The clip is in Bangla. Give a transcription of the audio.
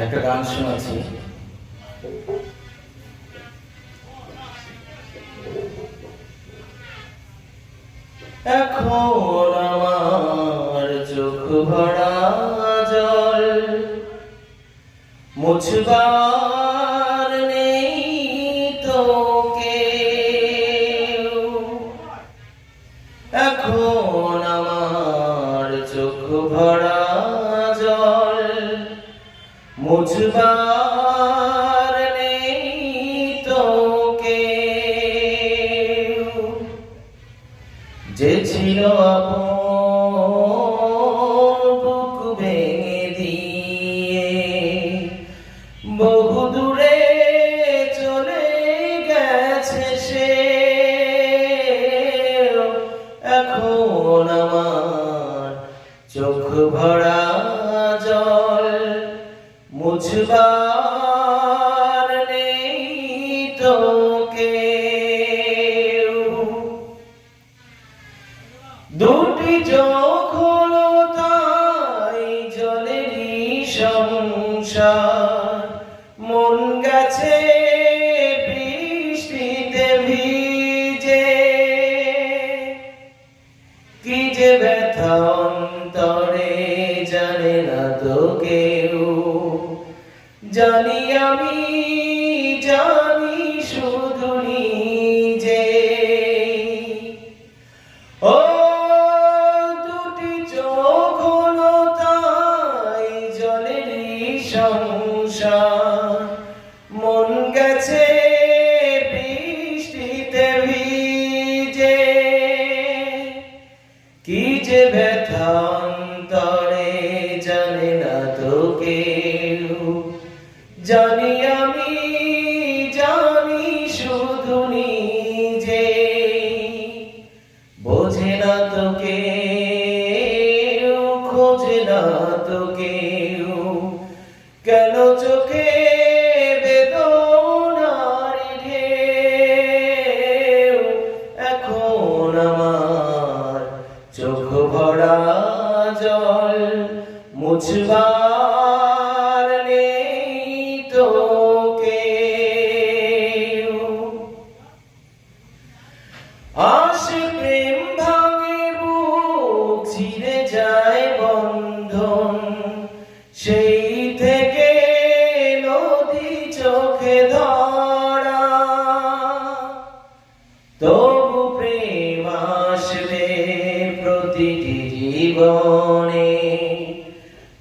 একটা গান শোনাচ্ছি। এখন আমার চোখ ভরা জল মুছবার নেই তোকে। এখন আমার চোখ ভরা জল মুছবার নেই তোকে। যে ছিল আপন বুক ভেঙে দিয়ে বহু দূরে চলে গেছে সে। এখন আমার চোখ ভরা জল মুছবার নেই তোকে। দুটি চোখ হলো তাই জলেরই সংসার, মন গেছে বৃষ্টিতে ভিজে। কি যে ব্যথা অন্তরে জানে না তো কেউ, জানি আমি জানি শুধু নিজে। ও দুটি চোখ হলো তাই জলেরই সংসার, মন গেছে বৃষ্টিতে ভিজে। কি যে ব্যথা অন্তরে জানে না তো কেউ, জানি আমি জানি শুধু নিজে। বোঝে না তো কেউ, খোঁজে না তো কেউ, কেন চোখে বেদনার ঢেউ। এখন আমার চোখ ভরা জল মুছবার